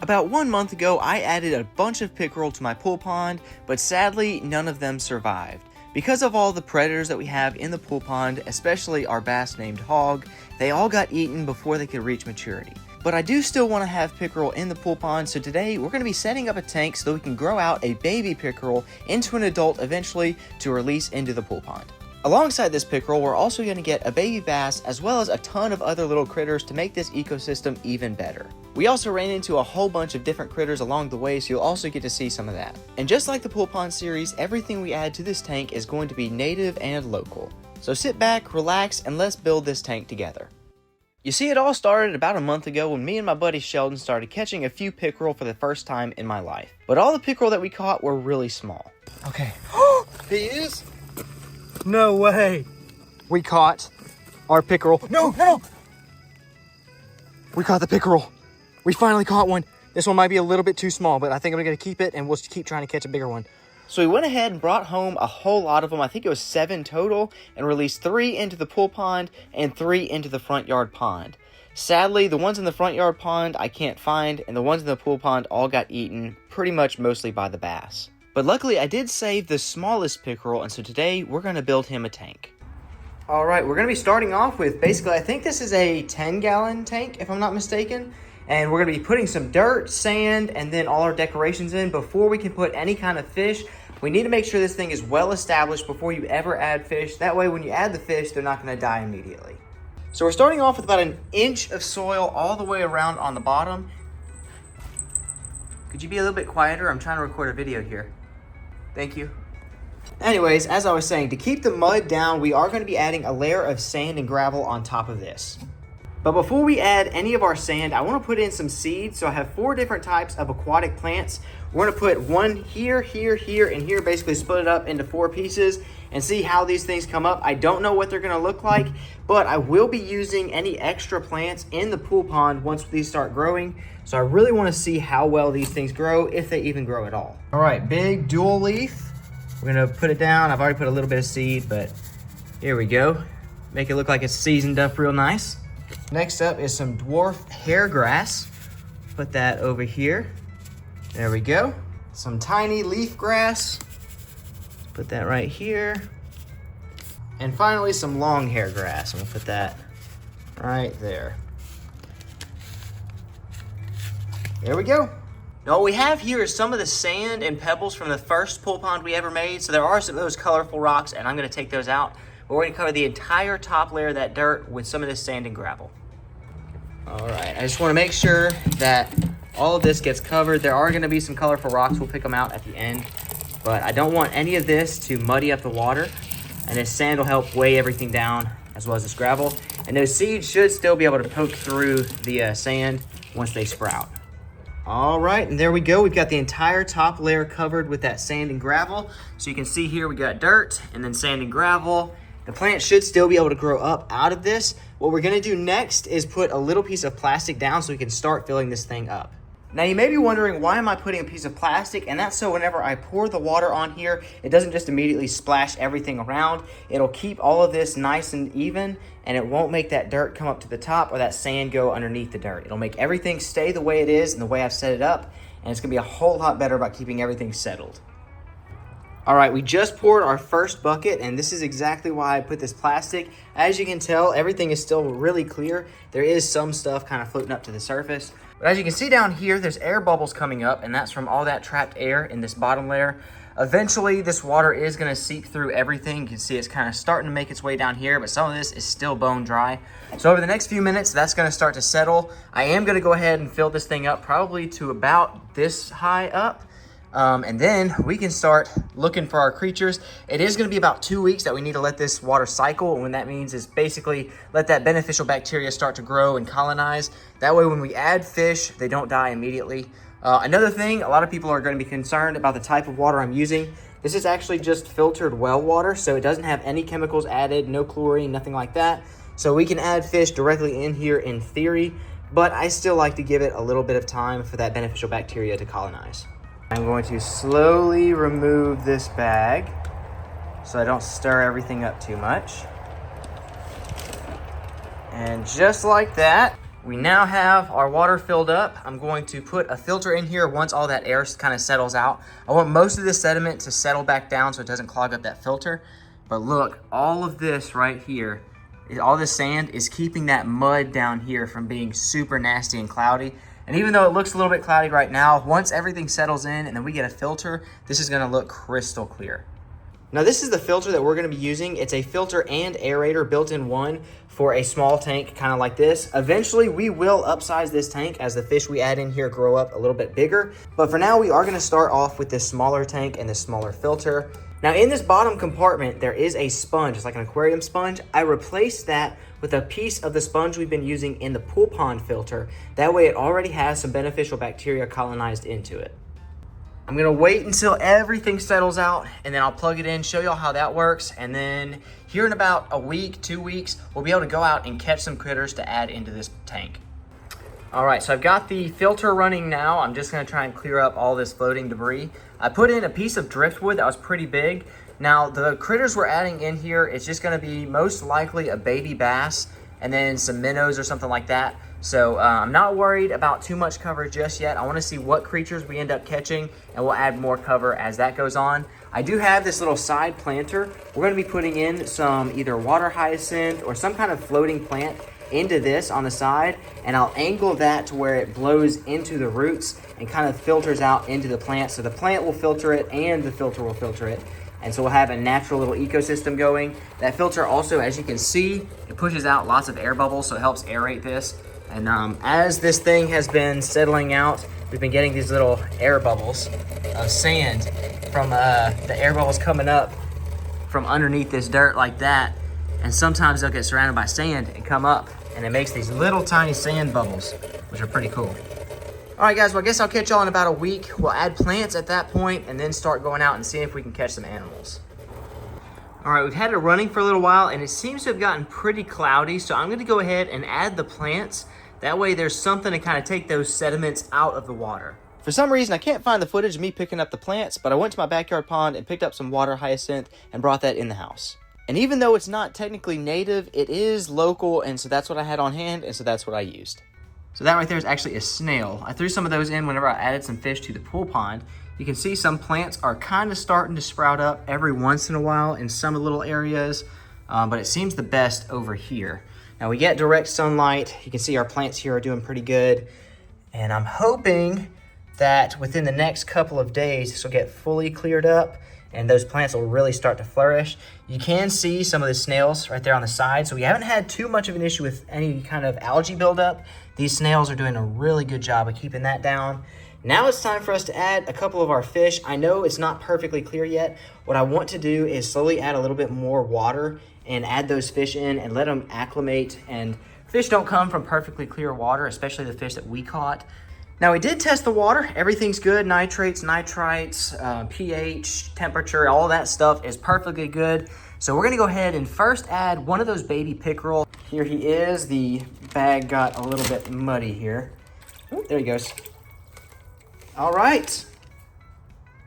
About 1 month ago, I added a bunch of pickerel to my pool pond, but sadly, none of them survived. Because of all the predators that we have in the pool pond, especially our bass named Hog, they all got eaten before they could reach maturity. But I do still want to have pickerel in the pool pond, so today we're going to be setting up a tank so that we can grow out a baby pickerel into an adult eventually to release into the pool pond. Alongside this pickerel, we're also going to get a baby bass as well as a ton of other little critters to make this ecosystem even better. We also ran into a whole bunch of different critters along the way, so you'll also get to see some of that. And just like the pool pond series, everything we add to this tank is going to be native and local. So sit back, relax, and let's build this tank together. You see, it all started about a month ago when me and my buddy Sheldon started catching a few pickerel for the first time in my life. But all the pickerel that we caught were really small. Okay. He is? No way. We caught our pickerel. No. We caught the pickerel. We finally caught one. This one might be a little bit too small, but I think I'm going to keep it and we'll just keep trying to catch a bigger one. So we went ahead and brought home a whole lot of them. I think it was 7 total, and released 3 into the pool pond and 3 into the front yard pond. Sadly, the ones in the front yard pond I can't find, and the ones in the pool pond all got eaten pretty much mostly by the bass. But luckily, I did save the smallest pickerel, and so today we're going to build him a tank. All right, we're going to be starting off with basically, I think this is a 10-gallon tank, if I'm not mistaken. And we're going to be putting some dirt, sand, and then all our decorations in. Before we can put any kind of fish, we need to make sure this thing is well established before you ever add fish. That way, when you add the fish, they're not going to die immediately. So we're starting off with about 1 inch of soil all the way around on the bottom. Could you be a little bit quieter? I'm trying to record a video here. Thank you. Anyways, as I was saying, to keep the mud down, we are going to be adding a layer of sand and gravel on top of this. But before we add any of our sand, I want to put in some seeds. So I have 4 different types of aquatic plants. We're going to put one here, here, here, and here, basically split it up into 4 pieces and see how these things come up. I don't know what they're going to look like, but I will be using any extra plants in the pool pond once these start growing. So I really want to see how well these things grow, if they even grow at all. All right, big dual leaf. We're going to put it down. I've already put a little bit of seed, but here we go. Make it look like it's seasoned up real nice. Next up is some dwarf hair grass. Put that over here. There we go. Some tiny leaf grass. Put that right here. And finally, some long hair grass. I'm gonna put that right there. There we go. Now what we have here is some of the sand and pebbles from the first pool pond we ever made. So there are some of those colorful rocks, and I'm gonna take those out. But we're gonna cover the entire top layer of that dirt with some of this sand and gravel. All right, I just wanna make sure that all of this gets covered. There are gonna be some colorful rocks. We'll pick them out at the end. But I don't want any of this to muddy up the water. And this sand will help weigh everything down, as well as this gravel. And those seeds should still be able to poke through the sand once they sprout. All right, and there we go. We've got the entire top layer covered with that sand and gravel. So you can see here we got dirt and then sand and gravel. The plant should still be able to grow up out of this. What we're gonna do next is put a little piece of plastic down so we can start filling this thing up. Now you may be wondering, why am I putting a piece of plastic? And that's so whenever I pour the water on here, it doesn't just immediately splash everything around. It'll keep all of this nice and even, and it won't make that dirt come up to the top or that sand go underneath the dirt. It'll make everything stay the way it is and the way I've set it up, and it's gonna be a whole lot better about keeping everything settled. All right, we just poured our first bucket, and this is exactly why I put this plastic. As you can tell, everything is still really clear. There is some stuff kind of floating up to the surface. But as you can see down here, there's air bubbles coming up, and that's from all that trapped air in this bottom layer. Eventually, this water is gonna seep through everything. You can see it's kind of starting to make its way down here, but some of this is still bone dry. So over the next few minutes, that's gonna start to settle. I am gonna go ahead and fill this thing up probably to about this high up. And then we can start looking for our creatures. It is going to be about 2 weeks that we need to let this water cycle. And what that means is basically let that beneficial bacteria start to grow and colonize. That way, when we add fish, they don't die immediately. Another thing, a lot of people are going to be concerned about the type of water I'm using. This is actually just filtered well water, so it doesn't have any chemicals added, no chlorine, nothing like that. So we can add fish directly in here in theory, but I still like to give it a little bit of time for that beneficial bacteria to colonize. I'm going to slowly remove this bag so I don't stir everything up too much. And just like that, We now have our water filled up. I'm going to put a filter in here once all that air kind of settles out. I want most of this sediment to settle back down so it doesn't clog up that filter. But look, all of this right here, all this sand is keeping that mud down here from being super nasty and cloudy. And even though it looks a little bit cloudy right now, once everything settles in and then we get a filter, this is gonna look crystal clear. Now this is the filter that we're gonna be using. It's a filter and aerator built in one for a small tank, kind of like this. Eventually we will upsize this tank as the fish we add in here grow up a little bit bigger. But for now, we are gonna start off with this smaller tank and this smaller filter. Now in this bottom compartment, there is a sponge. It's like an aquarium sponge. I replaced that with a piece of the sponge we've been using in the pool pond filter. That way it already has some beneficial bacteria colonized into it. I'm gonna wait until everything settles out and then I'll plug it in, show y'all how that works. And then here in about a week, 2 weeks, we'll be able to go out and catch some critters to add into this tank. All right, so I've got the filter running now. I'm just gonna try and clear up all this floating debris. I put in a piece of driftwood that was pretty big. Now the critters we're adding in here, it's just gonna be most likely a baby bass and then some minnows or something like that. So I'm not worried about too much cover just yet. I wanna see what creatures we end up catching and we'll add more cover as that goes on. I do have this little side planter. We're gonna be putting in some either water hyacinth or some kind of floating plant into this on the side, and I'll angle that to where it blows into the roots and kind of filters out into the plant. So the plant will filter it and the filter will filter it. And so we'll have a natural little ecosystem going. That filter also, as you can see, it pushes out lots of air bubbles, so it helps aerate this. And as this thing has been settling out, we've been getting these little air bubbles of sand from the air bubbles coming up from underneath this dirt like that. And sometimes they'll get surrounded by sand and come up, and it makes these little tiny sand bubbles, which are pretty cool. All right, guys, well, I guess I'll catch y'all in about a week. We'll add plants at that point and then start going out and seeing if we can catch some animals. All right, we've had it running for a little while, and it seems to have gotten pretty cloudy, so I'm gonna go ahead and add the plants. That way there's something to kind of take those sediments out of the water. For some reason, I can't find the footage of me picking up the plants, but I went to my backyard pond and picked up some water hyacinth and brought that in the house. And even though it's not technically native, it is local, and so that's what I had on hand, and so that's what I used. So that right there is actually a snail. I threw some of those in whenever I added some fish to the pool pond. You can see some plants are kind of starting to sprout up every once in a while in some little areas, but it seems the best over here. Now we get direct sunlight. You can see our plants here are doing pretty good, and I'm hoping that within the next couple of days, this will get fully cleared up and those plants will really start to flourish. You can see some of the snails right there on the side. So we haven't had too much of an issue with any kind of algae buildup. These snails are doing a really good job of keeping that down. Now it's time for us to add a couple of our fish. I know it's not perfectly clear yet. What I want to do is slowly add a little bit more water and add those fish in and let them acclimate. And fish don't come from perfectly clear water, especially the fish that we caught. Now we did test the water, everything's good, nitrates, nitrites, pH, temperature, all that stuff is perfectly good. So we're gonna go ahead and first add one of those baby pickerel. Here he is, the bag got a little bit muddy here. Ooh, there he goes. All right,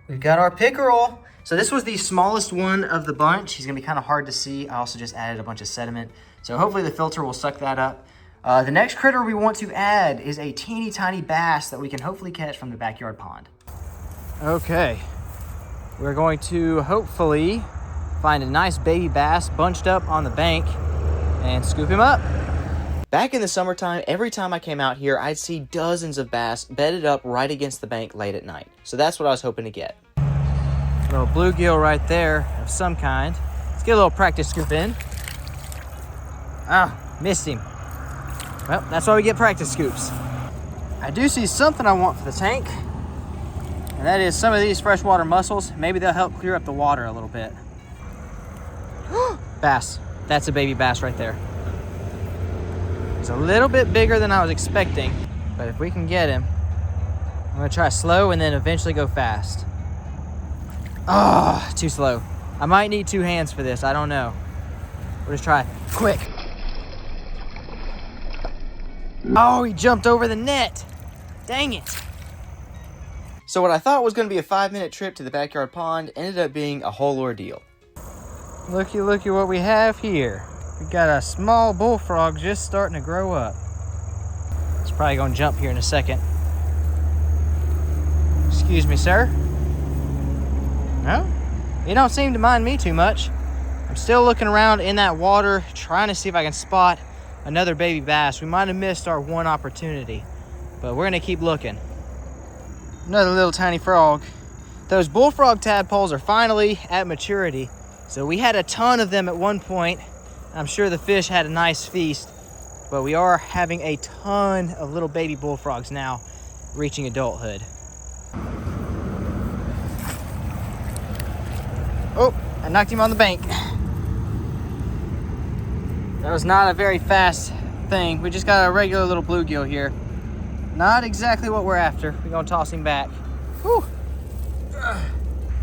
we've got our pickerel. So this was the smallest one of the bunch. He's gonna be kind of hard to see. I also just added a bunch of sediment. So hopefully the filter will suck that up. The next critter we want to add is a teeny tiny bass that we can hopefully catch from the backyard pond. Okay, we're going to hopefully find a nice baby bass bunched up on the bank and scoop him up. Back in the summertime, every time I came out here, I'd see dozens of bass bedded up right against the bank late at night. So that's what I was hoping to get. A little bluegill right there of some kind. Let's get a little practice scoop in. Ah, missed him. Well, that's why we get practice scoops. I do see something I want for the tank, and that is some of these freshwater mussels. Maybe they'll help clear up the water a little bit. Bass. That's a baby bass right there. He's a little bit bigger than I was expecting, but if we can get him, I'm gonna try slow and then eventually go fast. Oh, too slow. I might need 2 hands for this, I don't know. We'll just try quick. Oh, he jumped over the net. Dang it. So what I thought was going to be a 5-minute trip to the backyard pond ended up being a whole ordeal. Looky what we have here. We got a small bullfrog just starting to grow up. Probably gonna jump here in a second. Excuse me, sir. No, you don't seem to mind me too much. I'm still looking around in that water, trying to see if I can spot another baby bass. We might have missed our one opportunity, but we're gonna keep looking. Another little tiny frog. Those bullfrog tadpoles are finally at maturity. So we had a ton of them at one point. I'm sure the fish had a nice feast, but we are having a ton of little baby bullfrogs now reaching adulthood. Oh, I knocked him on the bank. That was not a very fast thing. We just got a regular little bluegill here. Not exactly what we're after. We're gonna toss him back. Whew.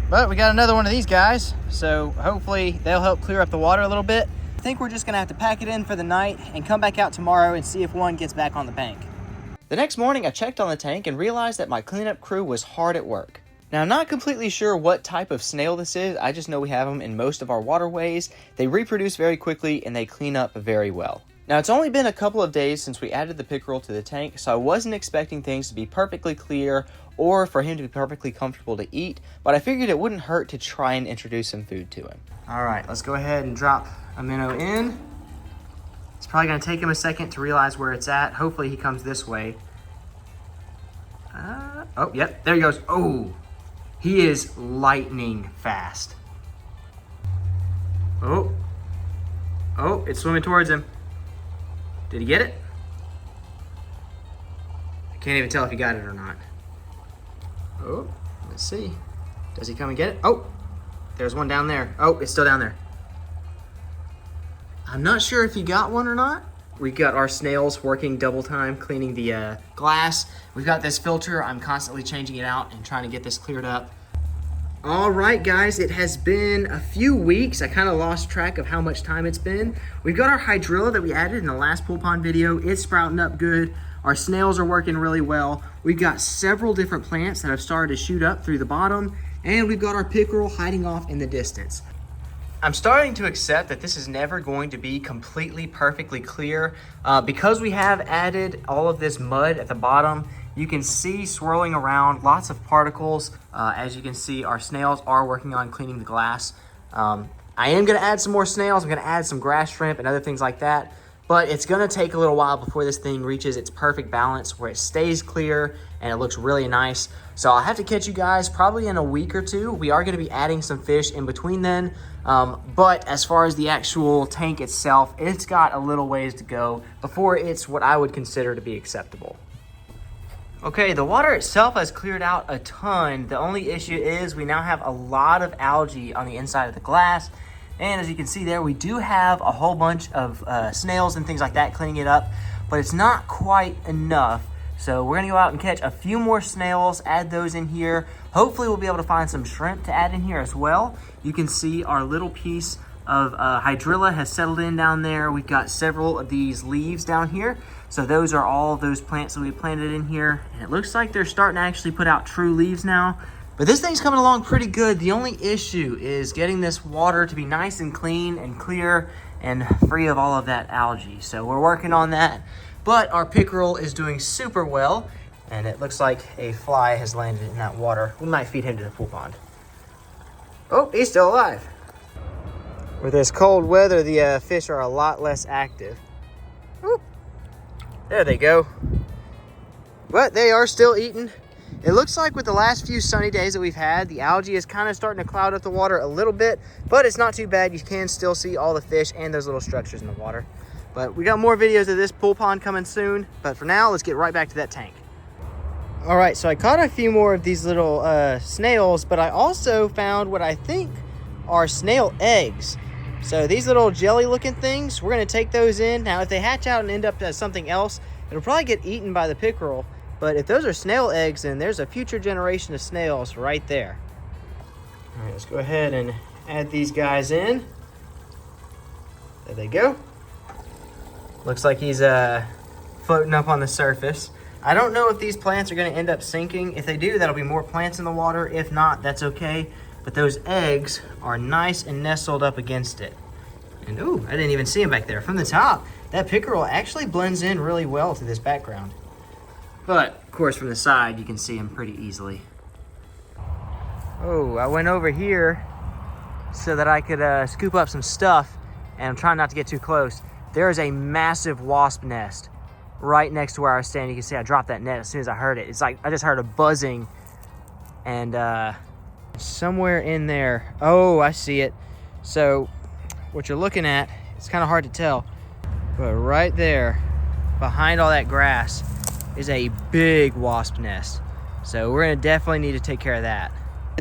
But we got another one of these guys, so hopefully they'll help clear up the water a little bit. I think we're just gonna have to pack it in for the night and come back out tomorrow and see if one gets back on the bank. The next morning I checked on the tank and realized that my cleanup crew was hard at work. Now, I'm not completely sure what type of snail this is. I just know we have them in most of our waterways. They reproduce very quickly and they clean up very well. Now, it's only been a couple of days since we added the pickerel to the tank, so I wasn't expecting things to be perfectly clear or for him to be perfectly comfortable to eat, but I figured it wouldn't hurt to try and introduce some food to him. All right, let's go ahead and drop a minnow in. It's probably gonna take him a second to realize where it's at. Hopefully he comes this way. Oh, yep, there he goes. Oh. He is lightning fast. Oh, it's swimming towards him. Did he get it? I can't even tell if he got it or not. Oh, let's see. Does he come and get it? Oh, there's one down there. Oh, it's still down there. I'm not sure if he got one or not. We got our snails working double time cleaning the glass. We've got this filter. I'm constantly changing it out and trying to get this cleared up. All right, guys, it has been a few weeks. I kind of lost track of how much time it's been. We've got our hydrilla that we added in the last pool pond video. It's sprouting up good. Our snails are working really well. We've got several different plants that have started to shoot up through the bottom, and we've got our pickerel hiding off in the distance. I'm starting to accept that this is never going to be completely perfectly clear. Because we have added all of this mud at the bottom, you can see swirling around lots of particles. As you can see, our snails are working on cleaning the glass. I am gonna add some more snails. I'm gonna add some grass shrimp and other things like that, but it's gonna take a little while before this thing reaches its perfect balance where it stays clear and it looks really nice. So I'll have to catch you guys probably in a week or two. We are gonna be adding some fish in between then. But as far as the actual tank itself, it's got a little ways to go before it's what I would consider to be acceptable. Okay, the water itself has cleared out a ton. The only issue is we now have a lot of algae on the inside of the glass. And as you can see there, we do have a whole bunch of snails and things like that cleaning it up, but it's not quite enough. So we're gonna go out and catch a few more snails, add those in here. Hopefully we'll be able to find some shrimp to add in here as well. You can see our little piece of hydrilla has settled in down there. We've got several of these leaves down here. So those are all of those plants that we planted in here. And it looks like they're starting to actually put out true leaves now. But this thing's coming along pretty good. The only issue is getting this water to be nice and clean and clear and free of all of that algae. So we're working on that. But our pickerel is doing super well. And it looks like a fly has landed in that water. We might feed him to the pool pond. Oh, he's still alive. With this cold weather, the fish are a lot less active. Woo. There they go. But they are still eating. It looks like with the last few sunny days that we've had, the algae is kind of starting to cloud up the water a little bit, but it's not too bad. You can still see all the fish and those little structures in the water. But we got more videos of this pool pond coming soon. But for now, let's get right back to that tank. All right, so I caught a few more of these little snails, but I also found what I think are snail eggs. So these little jelly looking things, we're gonna take those in. Now, if they hatch out and end up as something else, it'll probably get eaten by the pickerel. But if those are snail eggs, then there's a future generation of snails right there. All right, let's go ahead and add these guys in. There they go. Looks like he's floating up on the surface. I don't know if these plants are gonna end up sinking. If they do, that'll be more plants in the water. If not, that's okay. But those eggs are nice and nestled up against it. And ooh, I didn't even see him back there. From the top, that pickerel actually blends in really well to this background. But, of course, from the side, you can see them pretty easily. Oh, I went over here so that I could scoop up some stuff, and I'm trying not to get too close. There is a massive wasp nest right next to where I was standing. You can see I dropped that net as soon as I heard it. It's like I just heard a buzzing, and somewhere in there, oh, I see it. So what you're looking at, it's kind of hard to tell, but right there behind all that grass is a big wasp nest. So we're gonna definitely need to take care of that.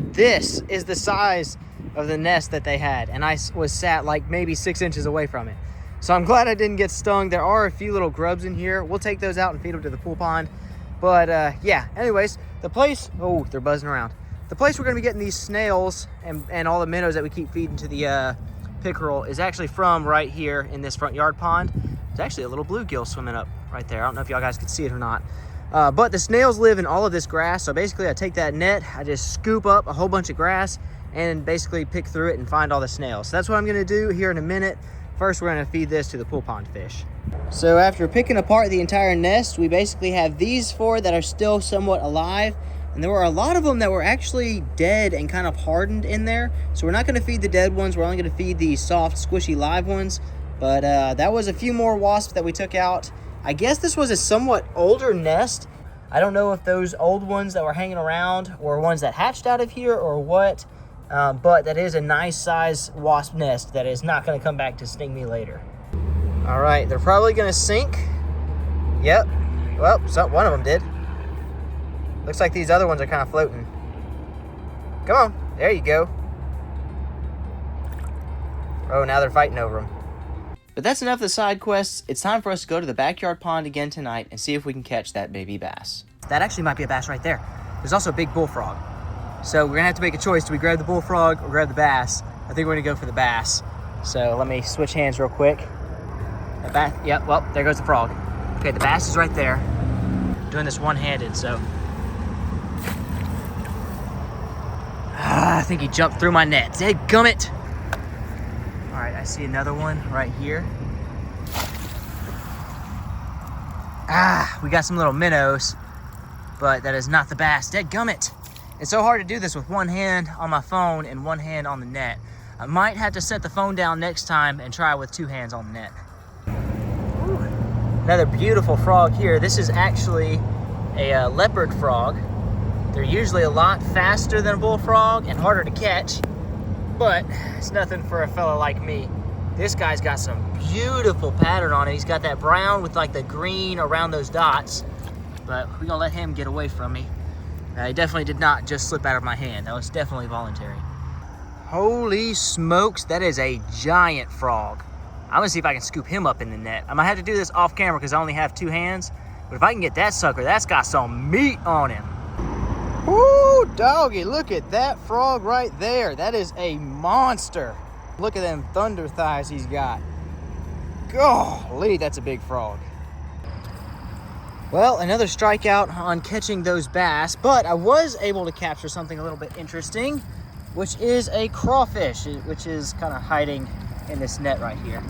This is the size of the nest that they had, and I was sat like maybe 6 inches away from it. So I'm glad I didn't get stung. There are a few little grubs in here. We'll take those out and feed them to the pool pond. But yeah, anyways, the place, oh, they're buzzing around. The place we're gonna be getting these snails and all the minnows that we keep feeding to the pickerel is actually from right here in this front yard pond. There's actually a little bluegill swimming up right there. I don't know if y'all guys could see it or not. But the snails live in all of this grass. So basically I take that net, I just scoop up a whole bunch of grass and basically pick through it and find all the snails. So that's what I'm gonna do here in a minute. First, we're gonna feed this to the pool pond fish. So after picking apart the entire nest, we basically have these 4 that are still somewhat alive. And there were a lot of them that were actually dead and kind of hardened in there. So we're not gonna feed the dead ones. We're only gonna feed the soft, squishy, live ones. But that was a few more wasps that we took out. I guess this was a somewhat older nest. I don't know if those old ones that were hanging around were ones that hatched out of here or what. But that is a nice size wasp nest that is not going to come back to sting me later. All right, they're probably going to sink. Yep. Well, one of them did. Looks like these other ones are kind of floating. Come on, there you go. Oh, now they're fighting over them. But that's enough of the side quests. It's time for us to go to the backyard pond again tonight and see if we can catch that baby bass. That actually might be a bass right there. There's also a big bullfrog. So we're gonna have to make a choice. Do we grab the bullfrog or grab the bass? I think we're gonna go for the bass. So let me switch hands real quick. The bass, yep, well, there goes the frog. Okay, the bass is right there. I'm doing this one-handed, so. I think he jumped through my net. Dadgummit! All right, I see another one right here. We got some little minnows, but that is not the bass. Dadgummit! It's so hard to do this with one hand on my phone and one hand on the net. I might have to set the phone down next time and try with 2 hands on the net. Ooh. Another beautiful frog here. This is actually a leopard frog. They're usually a lot faster than a bullfrog and harder to catch, but it's nothing for a fella like me. This guy's got some beautiful pattern on it. He's got that brown with like the green around those dots, but we're gonna let him get away from me. He definitely did not just slip out of my hand. That was definitely voluntary. Holy smokes, that is a giant frog. I'm gonna see if I can scoop him up in the net. I might have to do this off camera because I only have 2 hands, but if I can get that sucker, that's got some meat on him. Woo, doggy, look at that frog right there. That is a monster. Look at them thunder thighs he's got. Golly, that's a big frog. Well, another strikeout on catching those bass, but I was able to capture something a little bit interesting, which is a crawfish, which is kind of hiding in this net right here.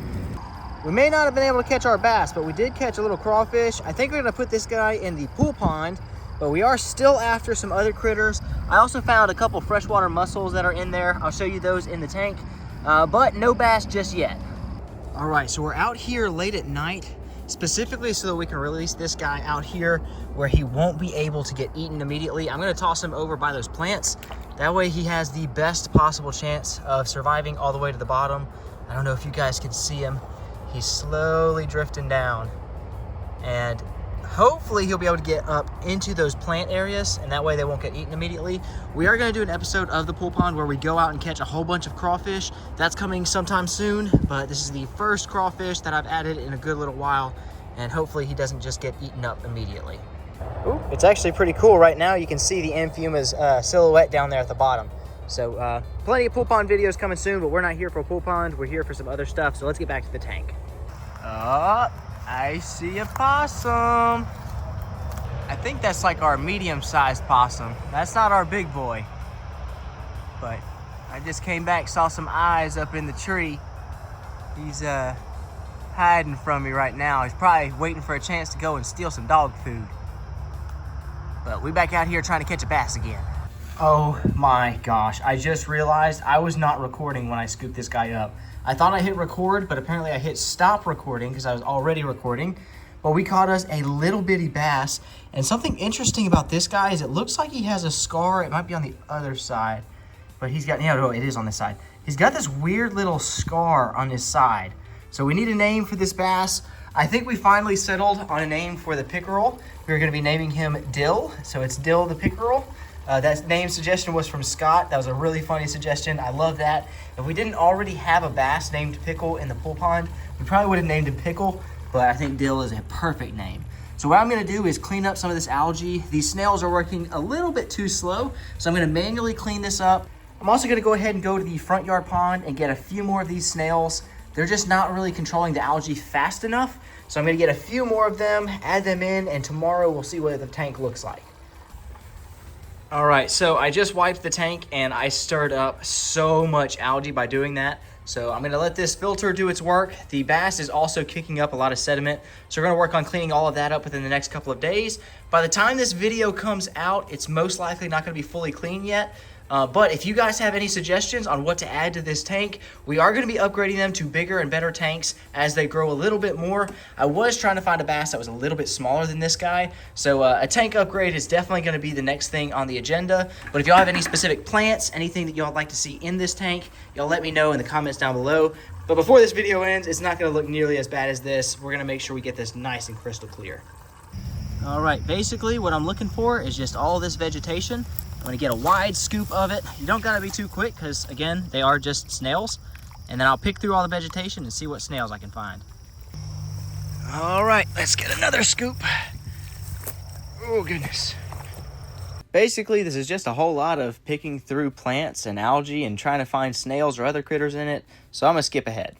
We may not have been able to catch our bass, but we did catch a little crawfish. I think we're gonna put this guy in the pool pond, but we are still after some other critters. I also found a couple freshwater mussels that are in there. I'll show you those in the tank, but no bass just yet. All right, so we're out here late at night, specifically so that we can release this guy out here where he won't be able to get eaten immediately. I'm gonna toss him over by those plants. That way he has the best possible chance of surviving all the way to the bottom. I don't know if you guys can see him. He's slowly drifting down, and hopefully he'll be able to get up into those plant areas, and that way they won't get eaten immediately. We are gonna do an episode of the pool pond where we go out and catch a whole bunch of crawfish. That's coming sometime soon, but this is the first crawfish that I've added in a good little while, and hopefully he doesn't just get eaten up immediately. Ooh, it's actually pretty cool right now. You can see the Amphuma's silhouette down there at the bottom. So plenty of pool pond videos coming soon, but we're not here for a pool pond. We're here for some other stuff, so let's get back to the tank. Oh, I see a possum. I think that's like our medium-sized possum. That's not our big boy. But I just came back, saw some eyes up in the tree. He's hiding from me right now. He's probably waiting for a chance to go and steal some dog food. But we back out here trying to catch a bass again. Oh my gosh, I just realized I was not recording when I scooped this guy up. I thought I hit record, but apparently I hit stop recording because I was already recording. But we caught us a little bitty bass. And something interesting about this guy is it looks like he has a scar. It might be on the other side, but he's got, no, it is on this side. He's got this weird little scar on his side. So we need a name for this bass. I think we finally settled on a name for the pickerel. We're gonna be naming him Dill. So it's Dill the pickerel. That name suggestion was from Scott. That was a really funny suggestion. I love that. If we didn't already have a bass named Pickle in the pool pond, we probably would have named him Pickle, but I think Dill is a perfect name. So what I'm gonna do is clean up some of this algae. These snails are working a little bit too slow, so I'm gonna manually clean this up. I'm also gonna go ahead and go to the front yard pond and get a few more of these snails. They're just not really controlling the algae fast enough. So I'm gonna get a few more of them, add them in, and tomorrow we'll see what the tank looks like. All right, so I just wiped the tank and I stirred up so much algae by doing that. So I'm gonna let this filter do its work. The bass is also kicking up a lot of sediment. So we're gonna work on cleaning all of that up within the next couple of days. By the time this video comes out, it's most likely not gonna be fully clean yet. But if you guys have any suggestions on what to add to this tank, we are going to be upgrading them to bigger and better tanks as they grow a little bit more. I was trying to find a bass that was a little bit smaller than this guy, so a tank upgrade is definitely going to be the next thing on the agenda. But if y'all have any specific plants, anything that y'all like to see in this tank, y'all let me know in the comments down below. But before this video ends, it's not going to look nearly as bad as this. We're going to make sure we get this nice and crystal clear. All right, basically what I'm looking for is just all this vegetation. I'm gonna get a wide scoop of it. You don't gotta be too quick because again, they are just snails. And then I'll pick through all the vegetation and see what snails I can find. All right, let's get another scoop. Oh goodness. Basically, this is just a whole lot of picking through plants and algae and trying to find snails or other critters in it. So I'm gonna skip ahead.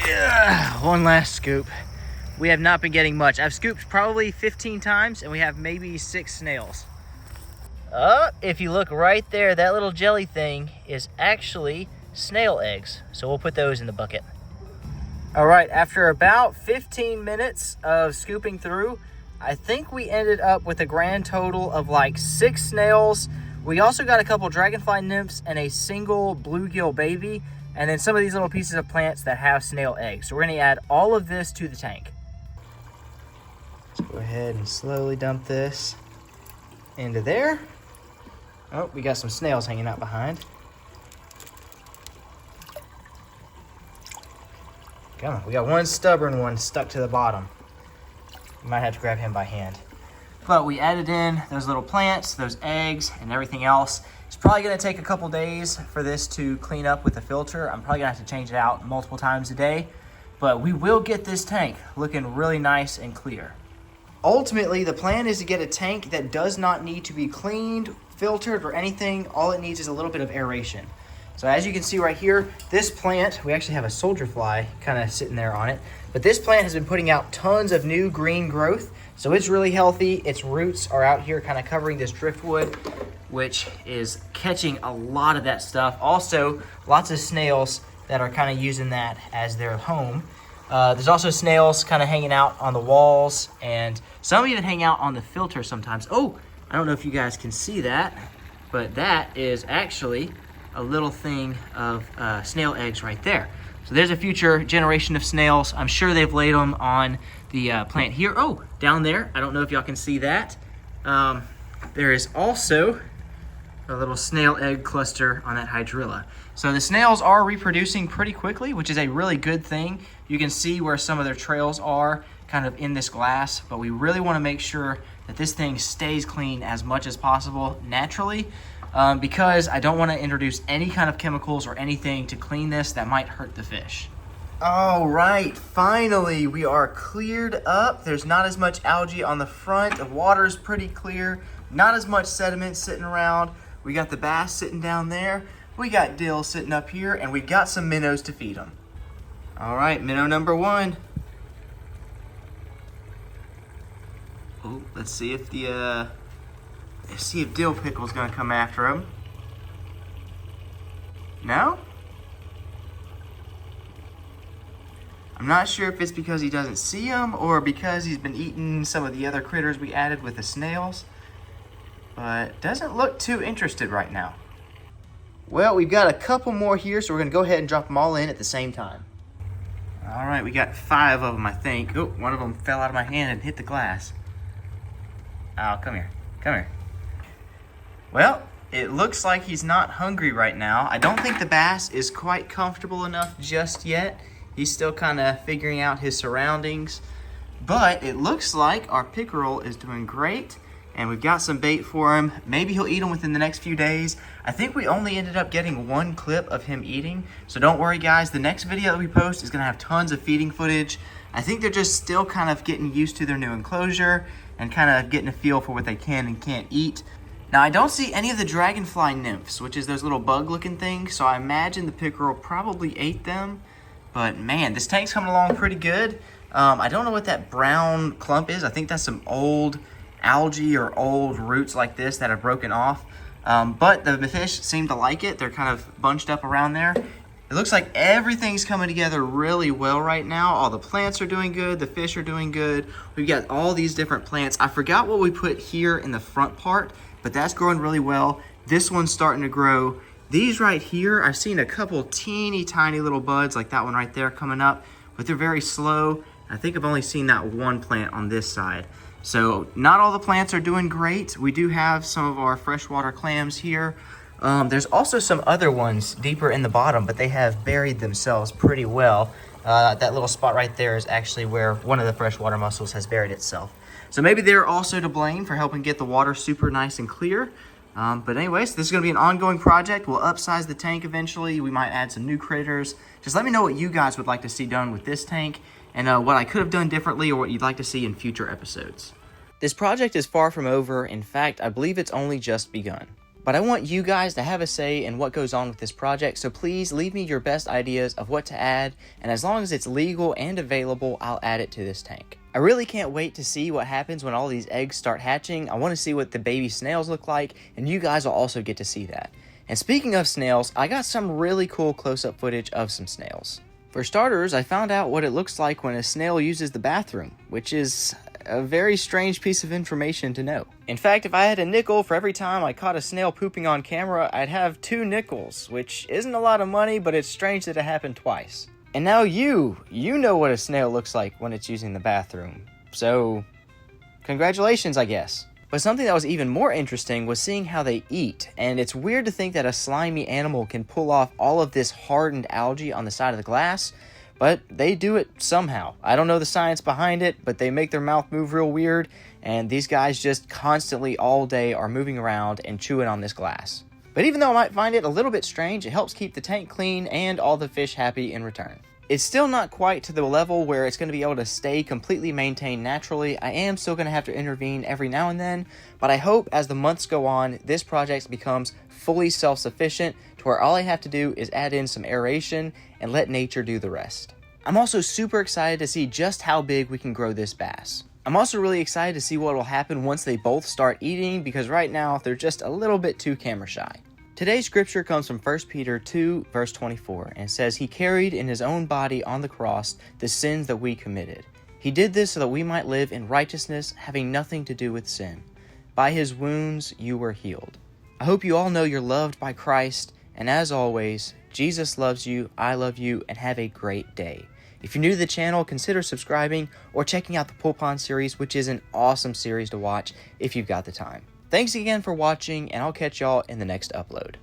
Yeah, one last scoop. We have not been getting much. I've scooped probably 15 times and we have maybe 6 snails. If you look right there, that little jelly thing is actually snail eggs. So we'll put those in the bucket. All right, after about 15 minutes of scooping through, I think we ended up with a grand total of like 6 snails. We also got a couple dragonfly nymphs and a single bluegill baby, and then some of these little pieces of plants that have snail eggs. So we're gonna add all of this to the tank. Let's go ahead and slowly dump this into there. Oh, we got some snails hanging out behind. Come on, we got one stubborn one stuck to the bottom. You might have to grab him by hand. But we added in those little plants, those eggs, and everything else. It's probably gonna take a couple days for this to clean up with the filter. I'm probably gonna have to change it out multiple times a day, but we will get this tank looking really nice and clear. Ultimately, the plan is to get a tank that does not need to be cleaned, filtered, or anything. All it needs is a little bit of aeration. So as you can see right here, this plant, we actually have a soldier fly kind of sitting there on it, but this plant has been putting out tons of new green growth. So it's really healthy. Its roots are out here kind of covering this driftwood, which is catching a lot of that stuff. Also, lots of snails that are kind of using that as their home. There's also snails kind of hanging out on the walls, and some even hang out on the filter sometimes. Oh, I don't know if you guys can see that, but that is actually a little thing of snail eggs right there. So there's a future generation of snails. I'm sure they've laid them on the plant here. Oh, down there, I don't know if y'all can see that. There is also a little snail egg cluster on that hydrilla. So the snails are reproducing pretty quickly, which is a really good thing. You can see where some of their trails are kind of in this glass, but we really want to make sure that this thing stays clean as much as possible naturally, because I don't want to introduce any kind of chemicals or anything to clean this that might hurt the fish. All right, finally we are cleared up. There's not as much algae on the front. The water's pretty clear, not as much sediment sitting around. We got the bass sitting down there. We got dill sitting up here, and we got some minnows to feed them. All right, minnow number 1. Oh, let's see if Dill Pickle's gonna come after him. No? I'm not sure if it's because he doesn't see them or because he's been eating some of the other critters we added with the snails, but doesn't look too interested right now. Well, we've got a couple more here, so we're gonna go ahead and drop them all in at the same time. All right, we got 5 of them, I think. Oh, one of them fell out of my hand and hit the glass. Oh, come here, come here. Well, it looks like he's not hungry right now. I don't think the bass is quite comfortable enough just yet. He's still kind of figuring out his surroundings, but it looks like our pickerel is doing great. And we've got some bait for him. Maybe he'll eat them within the next few days. I think we only ended up getting 1 clip of him eating. So don't worry, guys. The next video that we post is going to have tons of feeding footage. I think they're just still kind of getting used to their new enclosure and kind of getting a feel for what they can and can't eat. Now, I don't see any of the dragonfly nymphs, which is those little bug-looking things. So I imagine the pickerel probably ate them. But man, this tank's coming along pretty good. I don't know what that brown clump is. I think that's some old algae or old roots like this that have broken off, but the fish seem to like it. They're kind of bunched up around there. It looks like everything's coming together really well right now. All the plants are doing good, the fish are doing good. We've got all these different plants. I forgot what we put here in the front part, but that's growing really well. This one's starting to grow. These right here, I've seen a couple teeny tiny little buds like that one right there coming up, but they're very slow. I think I've only seen that one plant on this side. So not all the plants are doing great. We do have some of our freshwater clams here. There's also some other ones deeper in the bottom, but they have buried themselves pretty well. That little spot right there is actually where one of the freshwater mussels has buried itself. So maybe they're also to blame for helping get the water super nice and clear. But anyways, this is going to be an ongoing project. We'll upsize the tank eventually. We might add some new critters. Just let me know what you guys would like to see done with this tank, and what I could have done differently or what you'd like to see in future episodes. This project is far from over. In fact, I believe it's only just begun. But I want you guys to have a say in what goes on with this project, so please leave me your best ideas of what to add, and as long as it's legal and available, I'll add it to this tank. I really can't wait to see what happens when all these eggs start hatching. I want to see what the baby snails look like, and you guys will also get to see that. And speaking of snails, I got some really cool close-up footage of some snails. For starters, I found out what it looks like when a snail uses the bathroom, which is a very strange piece of information to know. In fact, if I had a nickel for every time I caught a snail pooping on camera, I'd have 2 nickels, which isn't a lot of money, but it's strange that it happened twice. And now you know what a snail looks like when it's using the bathroom. So, congratulations, I guess. But something that was even more interesting was seeing how they eat, and it's weird to think that a slimy animal can pull off all of this hardened algae on the side of the glass, but they do it somehow. I don't know the science behind it, but they make their mouth move real weird, and these guys just constantly all day are moving around and chewing on this glass. But even though I might find it a little bit strange, it helps keep the tank clean and all the fish happy in return. It's still not quite to the level where it's going to be able to stay completely maintained naturally. I am still going to have to intervene every now and then, but I hope as the months go on, this project becomes fully self-sufficient to where all I have to do is add in some aeration and let nature do the rest. I'm also super excited to see just how big we can grow this bass. I'm also really excited to see what will happen once they both start eating, because right now they're just a little bit too camera shy. Today's scripture comes from 1 Peter 2, verse 24, and it says, "He carried in his own body on the cross the sins that we committed. He did this so that we might live in righteousness, having nothing to do with sin. By his wounds you were healed." I hope you all know you're loved by Christ, and as always, Jesus loves you, I love you, and have a great day. If you're new to the channel, consider subscribing or checking out the Pool Pond series, which is an awesome series to watch if you've got the time. Thanks again for watching, and I'll catch y'all in the next upload.